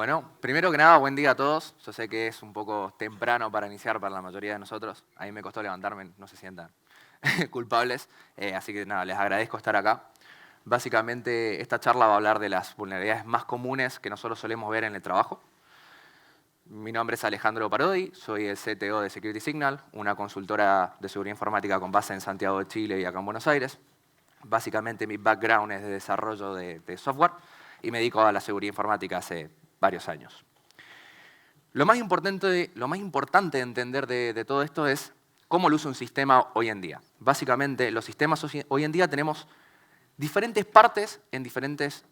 Bueno, primero que nada, buen día a todos. Yo sé que es un poco temprano para iniciar para la mayoría de nosotros. A mí me costó levantarme, no se sientan culpables. Así que nada, les agradezco estar acá. Básicamente, esta charla va a hablar de las vulnerabilidades más comunes que nosotros solemos ver en el trabajo. Mi nombre es Alejandro Parodi, soy el CTO de Security Signal, una consultora de seguridad informática con base en Santiago de Chile y acá en Buenos Aires. Básicamente, mi background es de desarrollo de software y me dedico a la seguridad informática hace varios años. Lo más importante de entender de todo esto es cómo lo usa un sistema hoy en día. Básicamente, los sistemas hoy en día tenemos diferentes partes en diferentes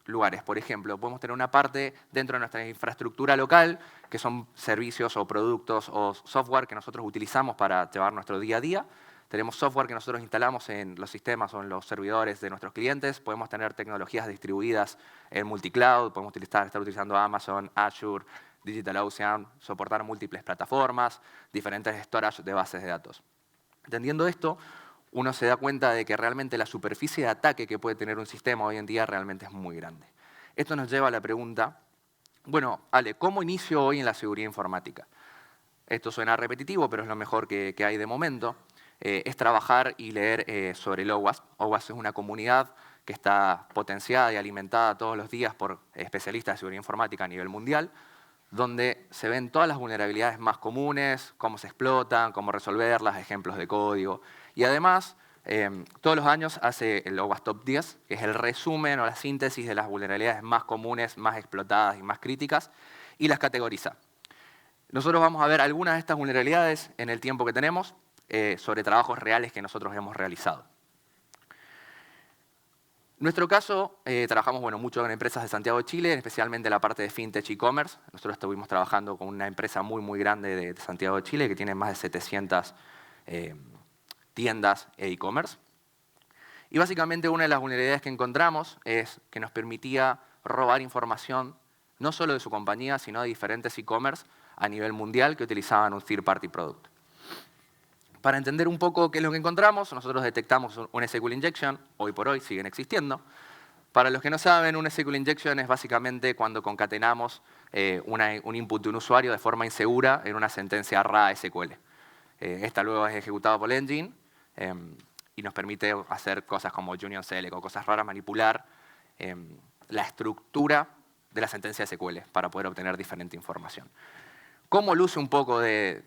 lugares. Por ejemplo, podemos tener una parte dentro de nuestra infraestructura local, que son servicios o productos o software que nosotros utilizamos para llevar nuestro día a día. Tenemos software que nosotros instalamos en los sistemas o en los servidores de nuestros clientes. Podemos tener tecnologías distribuidas en multicloud. Podemos estar utilizando Amazon, Azure, DigitalOcean, soportar múltiples plataformas, diferentes storage de bases de datos. Entendiendo esto, uno se da cuenta de que realmente la superficie de ataque que puede tener un sistema hoy en día realmente es muy grande. Esto nos lleva a la pregunta, bueno, Ale, ¿cómo inicio hoy en la seguridad informática? Esto suena repetitivo, pero es lo mejor que hay de momento. Es trabajar y leer sobre el OWASP. OWASP es una comunidad que está potenciada y alimentada todos los días por especialistas de seguridad informática a nivel mundial, donde se ven todas las vulnerabilidades más comunes, cómo se explotan, cómo resolverlas, ejemplos de código. Y además, todos los años hace el OWASP Top 10, que es el resumen o la síntesis de las vulnerabilidades más comunes, más explotadas y más críticas, y las categoriza. Nosotros vamos a ver algunas de estas vulnerabilidades en el tiempo que tenemos sobre trabajos reales que nosotros hemos realizado. En nuestro caso, trabajamos mucho en empresas de Santiago de Chile, especialmente en la parte de fintech e e-commerce. Nosotros estuvimos trabajando con una empresa muy grande de Santiago de Chile que tiene más de 700 tiendas e e-commerce. Y básicamente una de las vulnerabilidades que encontramos es que nos permitía robar información no solo de su compañía, sino de diferentes e-commerce a nivel mundial que utilizaban un third-party product. Para entender un poco qué es lo que encontramos, nosotros detectamos un SQL injection, hoy por hoy siguen existiendo. Para los que no saben, un SQL injection es básicamente cuando concatenamos un input de un usuario de forma insegura en una sentencia raw SQL. Esta luego es ejecutada por el engine y nos permite hacer cosas como union select o cosas raras, manipular la estructura de la sentencia SQL para poder obtener diferente información. ¿Cómo luce un poco de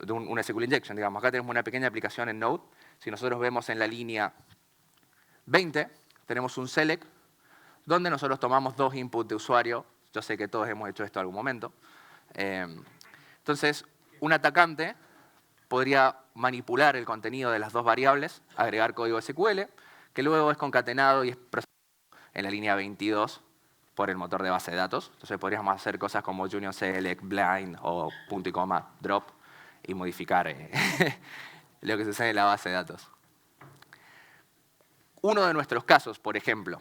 un SQL injection? Digamos, acá tenemos una pequeña aplicación en Node. Si nosotros vemos en la línea 20, tenemos un select donde nosotros tomamos dos inputs de usuario. Yo sé que todos hemos hecho esto en algún momento. Entonces, un atacante podría manipular el contenido de las dos variables, agregar código SQL, que luego es concatenado y es procesado en la línea 22 por el motor de base de datos. Entonces podríamos hacer cosas como union select, blind o punto y coma, drop, y modificar lo que sucede en la base de datos. Uno de nuestros casos, por ejemplo,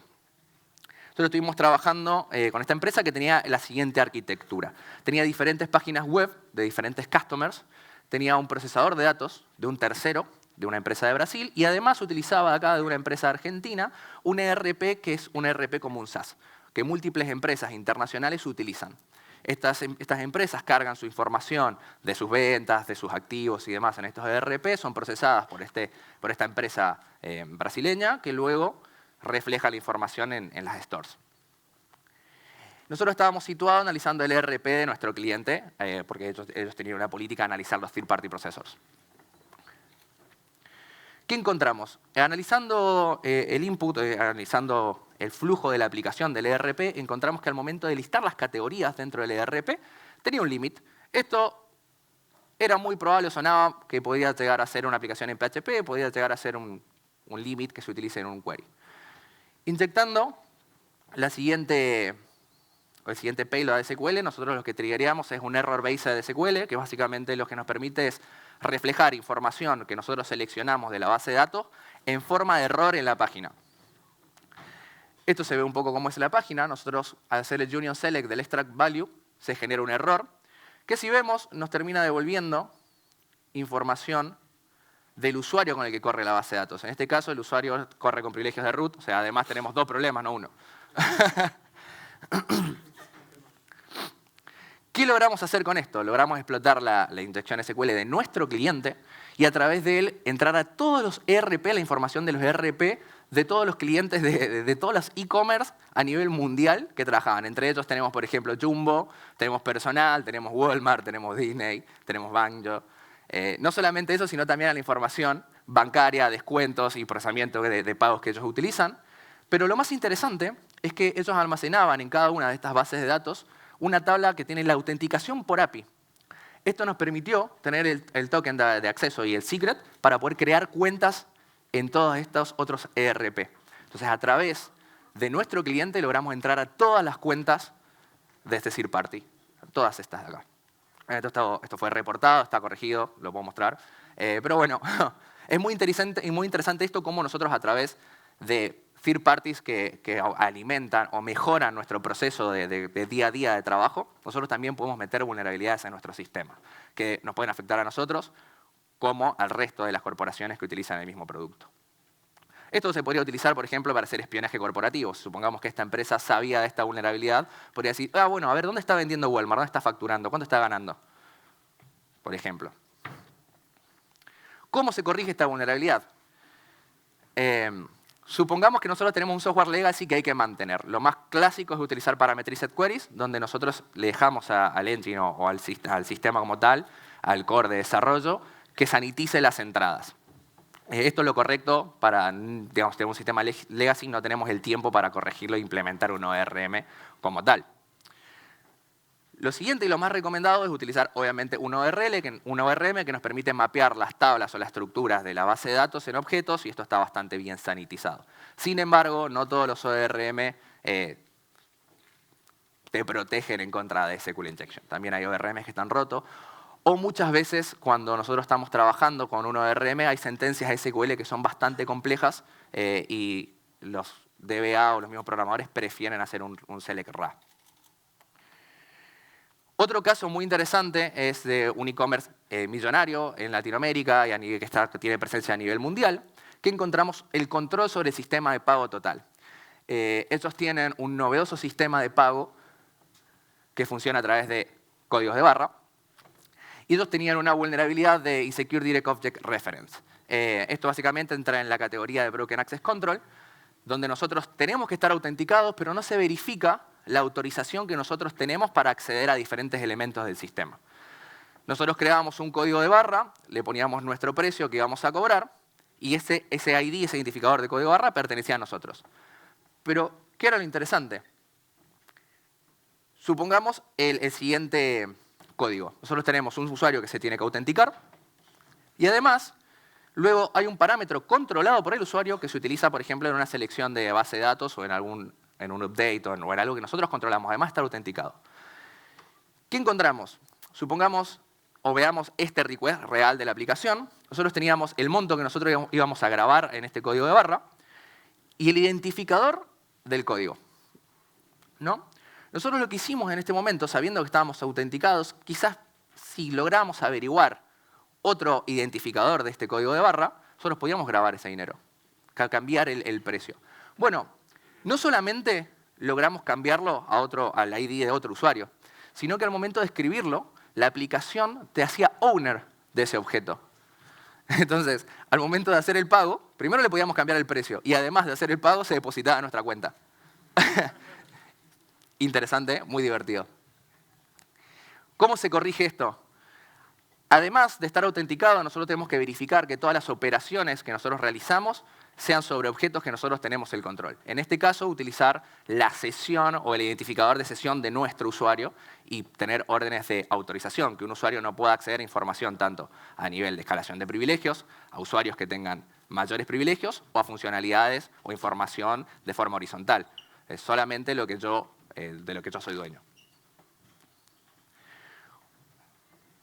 nosotros estuvimos trabajando con esta empresa que tenía la siguiente arquitectura. Tenía diferentes páginas web de diferentes customers, tenía un procesador de datos de un tercero, de una empresa de Brasil, y además utilizaba acá de una empresa argentina un ERP que es un ERP como un SaaS, que múltiples empresas internacionales utilizan. Estas empresas cargan su información de sus ventas, de sus activos y demás en estos ERP, son procesadas por esta empresa brasileña que luego refleja la información en las stores. Nosotros estábamos situados analizando el ERP de nuestro cliente, porque ellos tenían una política de analizar los third-party processors. ¿Qué encontramos? Analizando el input, analizando el flujo de la aplicación del ERP, encontramos que al momento de listar las categorías dentro del ERP, tenía un límite. Esto era muy probable, sonaba que podía llegar a ser una aplicación en PHP, podía llegar a ser un límite que se utilice en un query. Inyectando el siguiente payload de SQL, nosotros lo que triggeríamos es un error base de SQL, que básicamente lo que nos permite es reflejar información que nosotros seleccionamos de la base de datos en forma de error en la página. Esto se ve un poco cómo es la página. Nosotros, al hacer el union select del extract value, se genera un error, que si vemos nos termina devolviendo información del usuario con el que corre la base de datos. En este caso, el usuario corre con privilegios de root, o sea, además tenemos dos problemas, no uno. ¿Qué logramos hacer con esto? Logramos explotar la inyección SQL de nuestro cliente y a través de él entrar a todos los ERP, la información de los ERP de todos los clientes de todos los e-commerce a nivel mundial que trabajaban. Entre ellos tenemos, por ejemplo, Jumbo, tenemos Personal, tenemos Walmart, tenemos Disney, tenemos Banjo. No solamente eso, sino también a la información bancaria, descuentos y procesamiento de pagos que ellos utilizan. Pero lo más interesante es que ellos almacenaban en cada una de estas bases de datos una tabla que tiene la autenticación por API. Esto nos permitió tener el token de acceso y el secret para poder crear cuentas en todos estos otros ERP. Entonces, a través de nuestro cliente logramos entrar a todas las cuentas de este third party, todas estas de acá. Esto fue reportado, está corregido, lo puedo mostrar. Pero bueno, es muy interesante esto, cómo nosotros a través de third parties que alimentan o mejoran nuestro proceso de día a día de trabajo, nosotros también podemos meter vulnerabilidades en nuestro sistema, que nos pueden afectar a nosotros como al resto de las corporaciones que utilizan el mismo producto. Esto se podría utilizar, por ejemplo, para hacer espionaje corporativo. Supongamos que esta empresa sabía de esta vulnerabilidad, podría decir, bueno, a ver, ¿dónde está vendiendo Walmart? ¿Dónde está facturando? ¿Cuánto está ganando? Por ejemplo. ¿Cómo se corrige esta vulnerabilidad? Supongamos que nosotros tenemos un software legacy que hay que mantener. Lo más clásico es utilizar parameterized queries, donde nosotros le dejamos al engine o al sistema como tal, al core de desarrollo, que sanitice las entradas. Esto es lo correcto para, digamos, tener un sistema legacy, no tenemos el tiempo para corregirlo e implementar un ORM como tal. Lo siguiente y lo más recomendado es utilizar, obviamente, un ORM que nos permite mapear las tablas o las estructuras de la base de datos en objetos, y esto está bastante bien sanitizado. Sin embargo, no todos los ORM te protegen en contra de SQL injection. También hay ORMs que están rotos. O muchas veces, cuando nosotros estamos trabajando con un ORM, hay sentencias SQL que son bastante complejas y los DBA o los mismos programadores prefieren hacer un select ra. Otro caso muy interesante es de un e-commerce millonario en Latinoamérica y que tiene presencia a nivel mundial, que encontramos el control sobre el sistema de pago total. Ellos tienen un novedoso sistema de pago que funciona a través de códigos de barra. Y ellos tenían una vulnerabilidad de Insecure Direct Object Reference. Esto básicamente entra en la categoría de Broken Access Control, donde nosotros tenemos que estar autenticados, pero no se verifica la autorización que nosotros tenemos para acceder a diferentes elementos del sistema. Nosotros creábamos un código de barra, le poníamos nuestro precio que íbamos a cobrar, y ese ID, ese identificador de código de barra, pertenecía a nosotros. Pero, ¿qué era lo interesante? Supongamos el siguiente código. Nosotros tenemos un usuario que se tiene que autenticar, y además, luego hay un parámetro controlado por el usuario que se utiliza, por ejemplo, en una selección de base de datos o en un update o en algo que nosotros controlamos. Además, está autenticado. ¿Qué encontramos? Supongamos o veamos este request real de la aplicación. Nosotros teníamos el monto que nosotros íbamos a grabar en este código de barra y el identificador del código, ¿no? Nosotros lo que hicimos en este momento, sabiendo que estábamos autenticados, quizás si logramos averiguar otro identificador de este código de barra, nosotros podíamos grabar ese dinero, cambiar el precio. Bueno, no solamente logramos cambiarlo al ID de otro usuario, sino que al momento de escribirlo, la aplicación te hacía owner de ese objeto. Entonces, al momento de hacer el pago, primero le podíamos cambiar el precio y además de hacer el pago se depositaba en nuestra cuenta. Interesante, muy divertido. ¿Cómo se corrige esto? Además de estar autenticado, nosotros tenemos que verificar que todas las operaciones que nosotros realizamos sean sobre objetos que nosotros tenemos el control. En este caso, utilizar la sesión o el identificador de sesión de nuestro usuario y tener órdenes de autorización, que un usuario no pueda acceder a información tanto a nivel de escalación de privilegios, a usuarios que tengan mayores privilegios o a funcionalidades o información de forma horizontal. Es solamente de lo que yo soy dueño.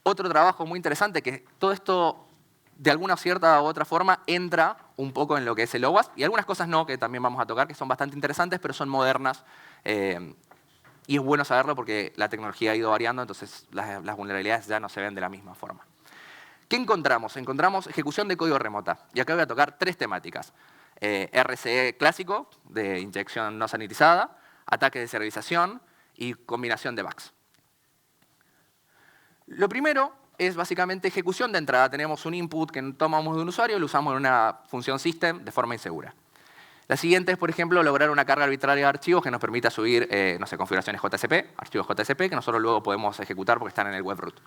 Otro trabajo muy interesante, que todo esto de alguna cierta u otra forma entra un poco en lo que es el OWASP, y algunas cosas no, que también vamos a tocar, que son bastante interesantes, pero son modernas, y es bueno saberlo porque la tecnología ha ido variando, entonces las vulnerabilidades ya no se ven de la misma forma. ¿Qué encontramos? Encontramos ejecución de código remota, y acá voy a tocar tres temáticas. RCE clásico, de inyección no sanitizada, ataque de serialización y combinación de bugs. Lo primero es básicamente ejecución de entrada. Tenemos un input que tomamos de un usuario y lo usamos en una función system de forma insegura. La siguiente es, por ejemplo, lograr una carga arbitraria de archivos que nos permita subir, no sé, configuraciones JSP, archivos JSP, que nosotros luego podemos ejecutar porque están en el webroot.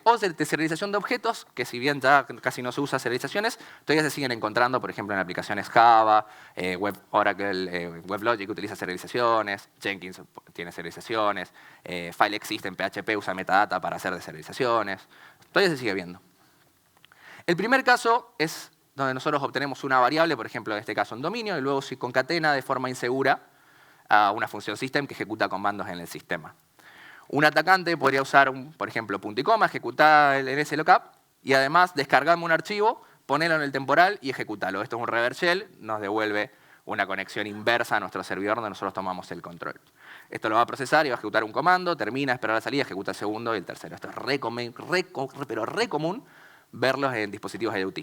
O de serialización de objetos, que si bien ya casi no se usa serializaciones, todavía se siguen encontrando, por ejemplo, en aplicaciones Java, Oracle, WebLogic utiliza serializaciones, Jenkins tiene serializaciones, FileExist en PHP usa metadata para hacer deserializaciones. Todavía se sigue viendo. El primer caso es donde nosotros obtenemos una variable, por ejemplo, en este caso un dominio, y luego se concatena de forma insegura a una función system que ejecuta comandos en el sistema. Un atacante podría usar, por ejemplo, punto y coma, ejecutar el slookup y además descargarme un archivo, ponerlo en el temporal y ejecutarlo. Esto es un reverse shell, nos devuelve una conexión inversa a nuestro servidor donde nosotros tomamos el control. Esto lo va a procesar y va a ejecutar un comando, termina, espera la salida, ejecuta el segundo y el tercero. Esto es re común verlos en dispositivos IoT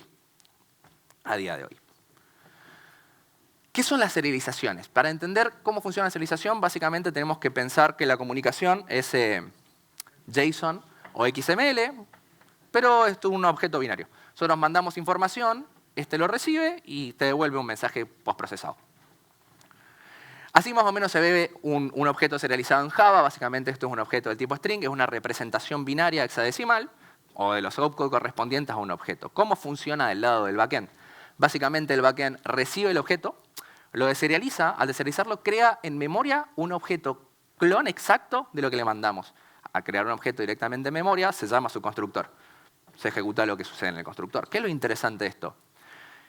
a día de hoy. ¿Qué son las serializaciones? Para entender cómo funciona la serialización, básicamente tenemos que pensar que la comunicación es JSON o XML, pero esto es un objeto binario. Nosotros mandamos información, este lo recibe y te devuelve un mensaje postprocesado. Así más o menos se ve un objeto serializado en Java. Básicamente esto es un objeto del tipo string, es una representación binaria hexadecimal o de los opcode correspondientes a un objeto. ¿Cómo funciona del lado del backend? Básicamente el backend recibe el objeto, lo deserializa, al deserializarlo crea en memoria un objeto clon exacto de lo que le mandamos. Al crear un objeto directamente en memoria se llama su constructor. Se ejecuta lo que sucede en el constructor. ¿Qué es lo interesante de esto?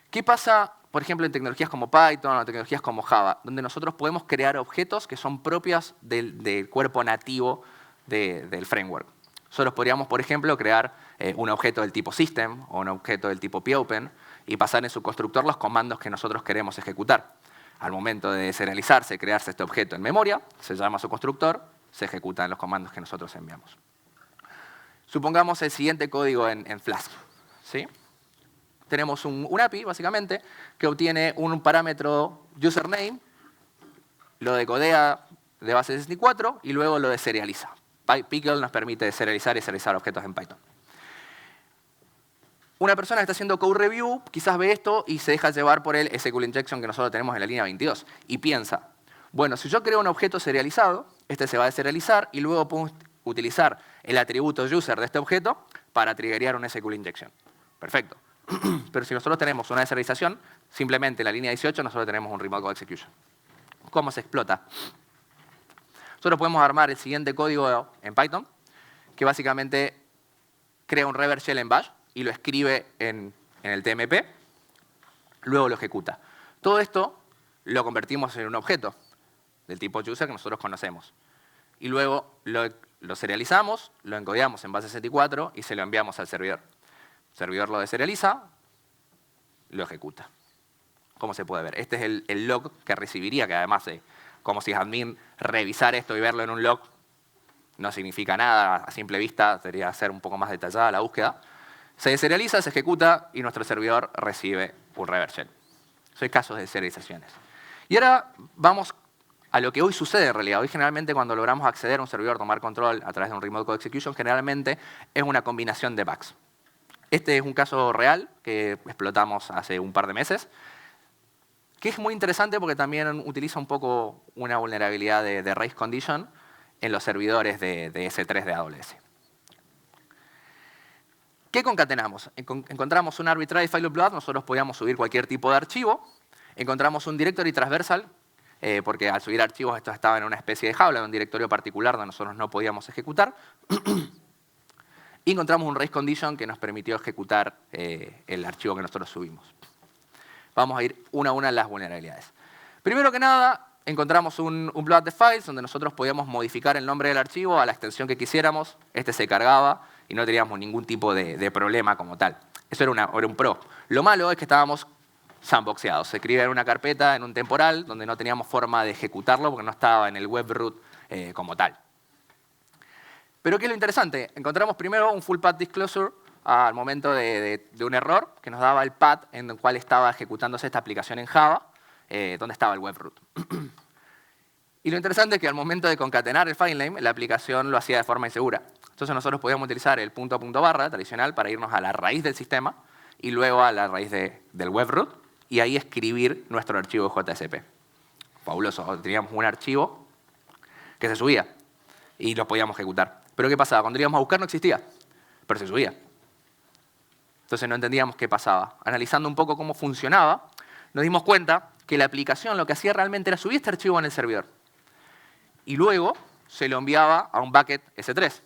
¿Qué pasa, por ejemplo, en tecnologías como Python o tecnologías como Java, donde nosotros podemos crear objetos que son propios del cuerpo nativo del framework? Nosotros podríamos, por ejemplo, crear un objeto del tipo system o un objeto del tipo popen y pasar en su constructor los comandos que nosotros queremos ejecutar. Al momento de deserializarse, crearse este objeto en memoria, se llama su constructor, se ejecutan los comandos que nosotros enviamos. Supongamos el siguiente código en Flask. ¿Sí? Tenemos un API, básicamente, que obtiene un parámetro username, lo decodea de base 64 y luego lo deserializa. Pickle nos permite deserializar y serializar objetos en Python. Una persona que está haciendo code review quizás ve esto y se deja llevar por el SQL injection que nosotros tenemos en la línea 22 y piensa, bueno, si yo creo un objeto serializado, este se va a deserializar y luego puedo utilizar el atributo user de este objeto para triggerear un SQL injection. Perfecto. Pero si nosotros tenemos una deserialización, simplemente en la línea 18 nosotros tenemos un remote code execution. ¿Cómo se explota? Nosotros podemos armar el siguiente código en Python, que básicamente crea un reverse shell en bash y lo escribe en el TMP, luego lo ejecuta. Todo esto lo convertimos en un objeto del tipo user que nosotros conocemos. Y luego lo serializamos, lo encodiamos en base 64 y se lo enviamos al servidor. El servidor lo deserializa, lo ejecuta. ¿Cómo se puede ver? Este es el log que recibiría, que además como si admin revisar esto y verlo en un log no significa nada, a simple vista debería ser un poco más detallada la búsqueda. Se deserializa, se ejecuta y nuestro servidor recibe un reverse shell. Son casos de serializaciones. Y ahora vamos a lo que hoy sucede en realidad. Hoy generalmente cuando logramos acceder a un servidor, tomar control a través de un remote code execution, generalmente es una combinación de bugs. Este es un caso real que explotamos hace un par de meses, que es muy interesante porque también utiliza un poco una vulnerabilidad de race condition en los servidores de S3 de AWS. ¿Qué concatenamos? Encontramos un arbitrary file upload, nosotros podíamos subir cualquier tipo de archivo. Encontramos un directory transversal, porque al subir archivos esto estaba en una especie de jaula, en un directorio particular donde nosotros no podíamos ejecutar. Y encontramos un race condition que nos permitió ejecutar el archivo que nosotros subimos. Vamos a ir una a una en las vulnerabilidades. Primero que nada, encontramos un upload de files donde nosotros podíamos modificar el nombre del archivo a la extensión que quisiéramos. Este se cargaba y no teníamos ningún tipo de problema como tal. Eso era un pro. Lo malo es que estábamos sandboxeados. Se escribía en una carpeta, en un temporal, donde no teníamos forma de ejecutarlo porque no estaba en el webroot como tal. Pero ¿qué es lo interesante? Encontramos primero un full path disclosure al momento de un error que nos daba el path en el cual estaba ejecutándose esta aplicación en Java, donde estaba el webroot. Y lo interesante es que al momento de concatenar el filename, la aplicación lo hacía de forma insegura. Entonces nosotros podíamos utilizar el punto a punto barra tradicional para irnos a la raíz del sistema y luego a la raíz del webroot y ahí escribir nuestro archivo JSP. Fabuloso. Teníamos un archivo que se subía y lo podíamos ejecutar. Pero ¿qué pasaba? Cuando íbamos a buscar no existía, pero se subía. Entonces no entendíamos qué pasaba. Analizando un poco cómo funcionaba, nos dimos cuenta que la aplicación lo que hacía realmente era subir este archivo en el servidor. Y luego se lo enviaba a un bucket S3.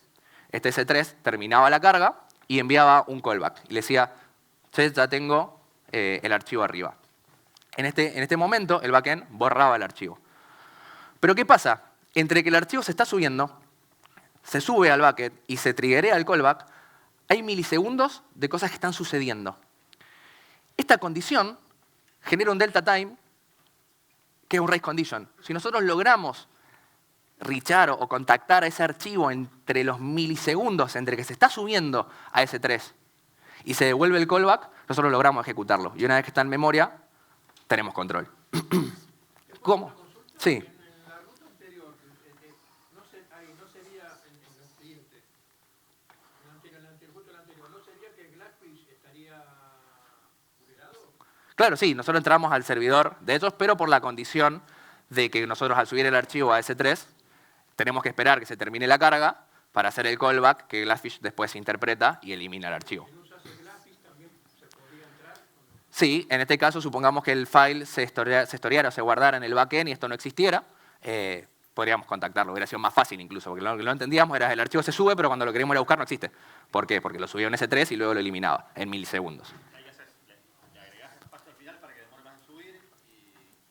Este S3 terminaba la carga y enviaba un callback. Y le decía, che, ya tengo el archivo arriba. En este momento, el backend borraba el archivo. Pero ¿qué pasa? Entre que el archivo se está subiendo, se sube al bucket y se triggerea el callback, hay milisegundos de cosas que están sucediendo. Esta condición genera un delta time que es un race condition. Si nosotros logramos reachar o contactar a ese archivo entre los milisegundos entre que se está subiendo a S3 y se devuelve el callback, nosotros logramos ejecutarlo. Y una vez que está en memoria, tenemos control. ¿Cómo? Sí. En la ruta anterior, no sería en los clientes, justo el anterior, ¿no sería que Glassfish estaría liberado? Claro, sí, nosotros entramos al servidor de ellos, pero por la condición de que nosotros al subir el archivo a S3, tenemos que esperar que se termine la carga para hacer el callback que Glassfish después interpreta y elimina el archivo. ¿Si no usase Glassfish también se podría entrar? Sí, en este caso supongamos que el file se historiara o se guardara en el backend y esto no existiera, podríamos contactarlo, hubiera sido más fácil incluso, porque lo que no entendíamos era el archivo se sube, pero cuando lo queremos ir a buscar no existe. ¿Por qué? Porque lo subía en S3 y luego lo eliminaba en milisegundos. ¿Le agregás el paso al final para que demore más en subir?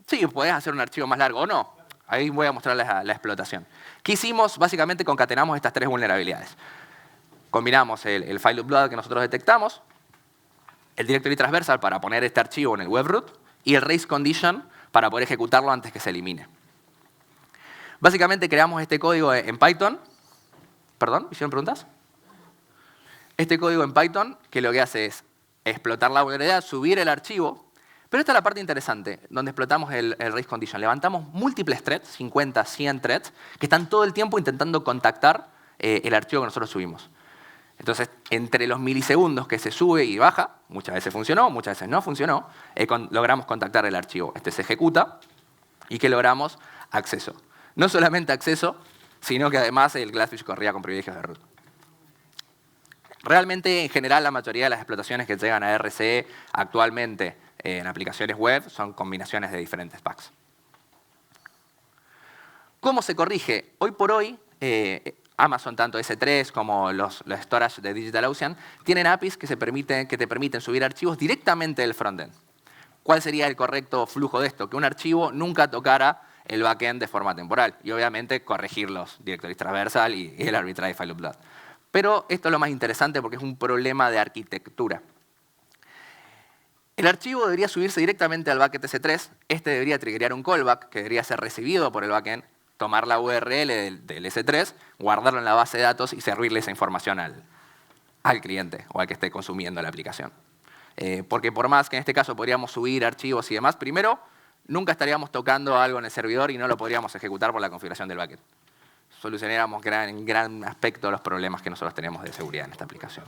Sí, podés hacer un archivo más largo o no. Ahí voy a mostrarles la explotación. ¿Qué hicimos? Básicamente concatenamos estas tres vulnerabilidades. Combinamos el file upload que nosotros detectamos, el directory transversal para poner este archivo en el webroot y el race condition para poder ejecutarlo antes que se elimine. Básicamente creamos este código en Python. ¿Perdón? ¿Hicieron preguntas? Este código en Python que lo que hace es explotar la vulnerabilidad, subir el archivo. Pero esta es la parte interesante, donde explotamos el race condition. Levantamos múltiples threads, 50, 100 threads, que están todo el tiempo intentando contactar el archivo que nosotros subimos. Entonces, entre los milisegundos que se sube y baja, muchas veces funcionó, muchas veces no funcionó, logramos contactar el archivo. Este se ejecuta y que logramos acceso. No solamente acceso, sino que además el Glassfish corría con privilegios de root. Realmente, en general, la mayoría de las explotaciones que llegan a RCE actualmente en aplicaciones web son combinaciones de diferentes packs. ¿Cómo se corrige? Hoy por hoy, Amazon, tanto S3 como los storage de DigitalOcean, tienen APIs que te permiten subir archivos directamente del frontend. ¿Cuál sería el correcto flujo de esto? Que un archivo nunca tocara el backend de forma temporal y obviamente corregir los directories transversal y el arbitrary file upload. Pero esto es lo más interesante porque es un problema de arquitectura. El archivo debería subirse directamente al bucket S3, este debería triggerar un callback que debería ser recibido por el backend, tomar la URL del S3, guardarlo en la base de datos y servirle esa información al cliente o al que esté consumiendo la aplicación. Porque por más que en este caso podríamos subir archivos y demás, primero, nunca estaríamos tocando algo en el servidor y no lo podríamos ejecutar por la configuración del backend. Solucionaríamos en gran aspecto los problemas que nosotros tenemos de seguridad en esta aplicación.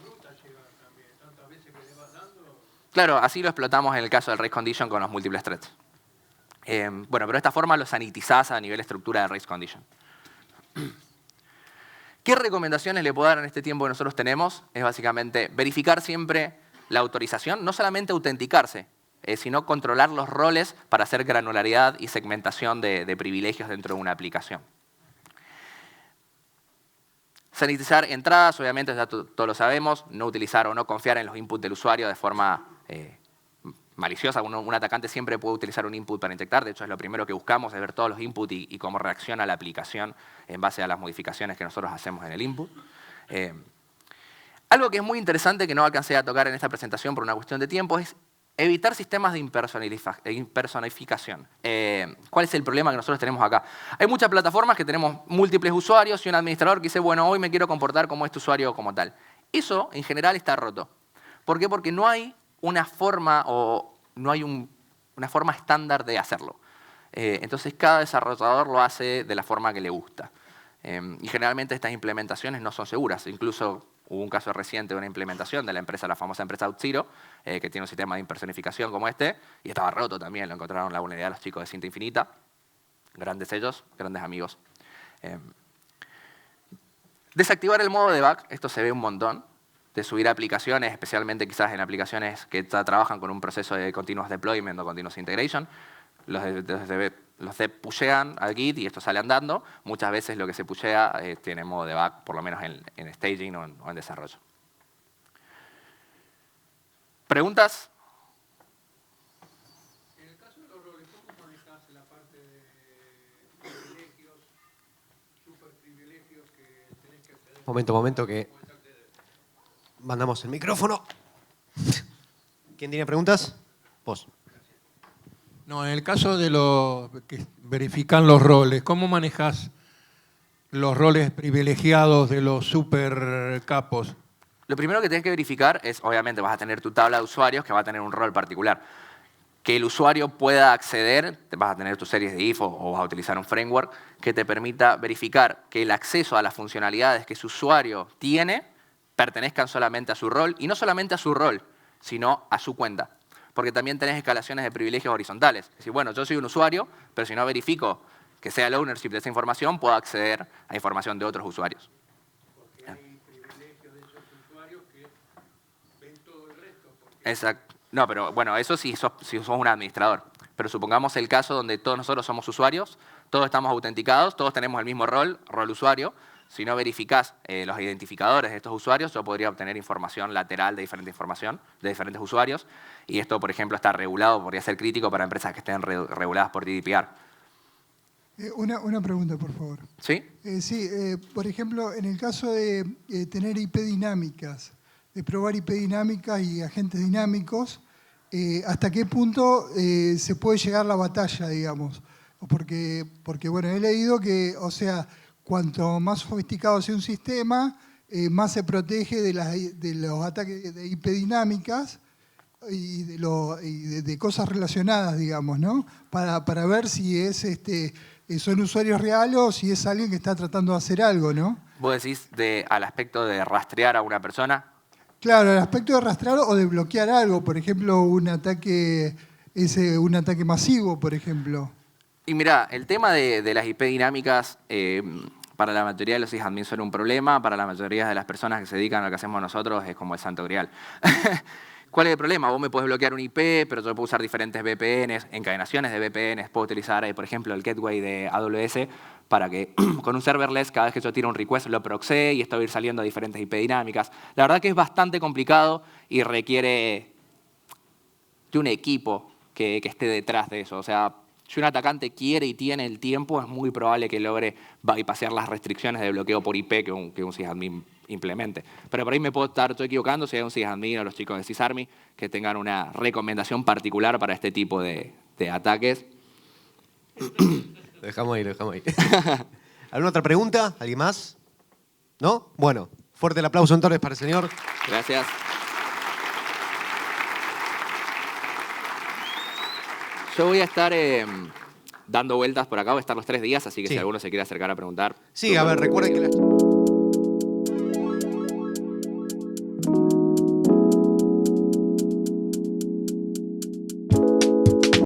Claro, así lo explotamos en el caso del race condition con los múltiples threads. Bueno, pero de esta forma lo sanitizás a nivel estructura de race condition. ¿Qué recomendaciones le puedo dar en este tiempo que nosotros tenemos? Es básicamente verificar siempre la autorización, no solamente autenticarse, sino controlar los roles para hacer granularidad y segmentación de privilegios dentro de una aplicación. Sanitizar entradas, obviamente ya todos lo sabemos, no utilizar o no confiar en los inputs del usuario de forma maliciosa. Un atacante siempre puede utilizar un input para inyectar, de hecho es lo primero que buscamos, es ver todos los inputs y cómo reacciona la aplicación en base a las modificaciones que nosotros hacemos en el input. Algo que es muy interesante, que no alcancé a tocar en esta presentación por una cuestión de tiempo, es evitar sistemas de impersonificación. ¿Cuál es el problema que nosotros tenemos acá? Hay muchas plataformas que tenemos múltiples usuarios y un administrador que dice, bueno, hoy me quiero comportar como este usuario como tal. Eso, en general, está roto. ¿Por qué? Porque no hay una forma una forma estándar de hacerlo. Entonces cada desarrollador lo hace de la forma que le gusta. Y generalmente estas implementaciones no son seguras. Incluso hubo un caso reciente de una implementación de la famosa empresa OutZero, que tiene un sistema de impersonificación como este, y estaba roto también, lo encontraron la vulnerabilidad los chicos de Cinta Infinita. Grandes ellos, grandes amigos. Desactivar el modo debug, esto se ve un montón, de subir aplicaciones, especialmente quizás en aplicaciones que trabajan con un proceso de continuous deployment o continuous integration. Los pushean al Git y esto sale andando. Muchas veces lo que se pushea tiene modo debug, por lo menos en staging o en desarrollo. ¿Preguntas? En el caso de los roles, ¿cómo manejas la parte de privilegios, superprivilegios que tenés que acceder? Momento, que mandamos el micrófono. ¿Quién tiene preguntas? Vos. No, en el caso de los que verifican los roles, ¿cómo manejas los roles privilegiados de los super capos? Lo primero que tienes que verificar es, obviamente, vas a tener tu tabla de usuarios que va a tener un rol particular. Que el usuario pueda acceder, vas a tener tus series de if o vas a utilizar un framework que te permita verificar que el acceso a las funcionalidades que su usuario tiene pertenezcan solamente a su rol, y no solamente a su rol, sino a su cuenta. Porque también tenés escalaciones de privilegios horizontales. Es decir, bueno, yo soy un usuario, pero si no verifico que sea el ownership de esa información, puedo acceder a información de otros usuarios. Porque hay privilegios de esos usuarios que ven todo el resto. Exacto. No, pero bueno, eso si sos un administrador. Pero supongamos el caso donde todos nosotros somos usuarios, todos estamos autenticados, todos tenemos el mismo rol usuario. Si no verificás los identificadores de estos usuarios, yo podría obtener información lateral de diferente información, de diferentes usuarios. Y esto, por ejemplo, está regulado, podría ser crítico para empresas que estén reguladas por GDPR. Una pregunta, por favor. ¿Sí? Sí, por ejemplo, en el caso de tener IP dinámicas, de probar IP dinámicas y agentes dinámicos, ¿hasta qué punto se puede llegar la batalla, digamos? Porque, bueno, he leído que, o sea, cuanto más sofisticado sea un sistema, más se protege de los ataques de IP dinámicas y de cosas relacionadas, digamos, ¿no? Para ver si son usuarios reales o si es alguien que está tratando de hacer algo, ¿no? ¿Vos decís al aspecto de rastrear a una persona? Claro, el aspecto de rastrear o de bloquear algo, por ejemplo, un ataque masivo, por ejemplo. Y mirá, el tema de las IP dinámicas, para la mayoría de los sysadmins son un problema, para la mayoría de las personas que se dedican a lo que hacemos nosotros es como el santo grial. ¿Cuál es el problema? Vos me podés bloquear un IP, pero yo puedo usar diferentes VPNs, encadenaciones de VPNs, puedo utilizar, por ejemplo, el gateway de AWS para que con un serverless, cada vez que yo tiro un request, lo proxee y esto va a ir saliendo a diferentes IP dinámicas. La verdad que es bastante complicado y requiere de un equipo que esté detrás de eso. O sea, si un atacante quiere y tiene el tiempo, es muy probable que logre bypassear las restricciones de bloqueo por IP que un sysadmin implemente. Pero por ahí me puedo estar yo equivocando si hay un sysadmin o los chicos de SysArmy que tengan una recomendación particular para este tipo de ataques. Lo dejamos ahí. ¿Alguna otra pregunta? ¿Alguien más? ¿No? Bueno, fuerte el aplauso entonces para el señor. Gracias. Yo voy a estar dando vueltas por acá, voy a estar los 3 días, así que Sí. si alguno se quiere acercar a preguntar. Sí, a ver, recuerden que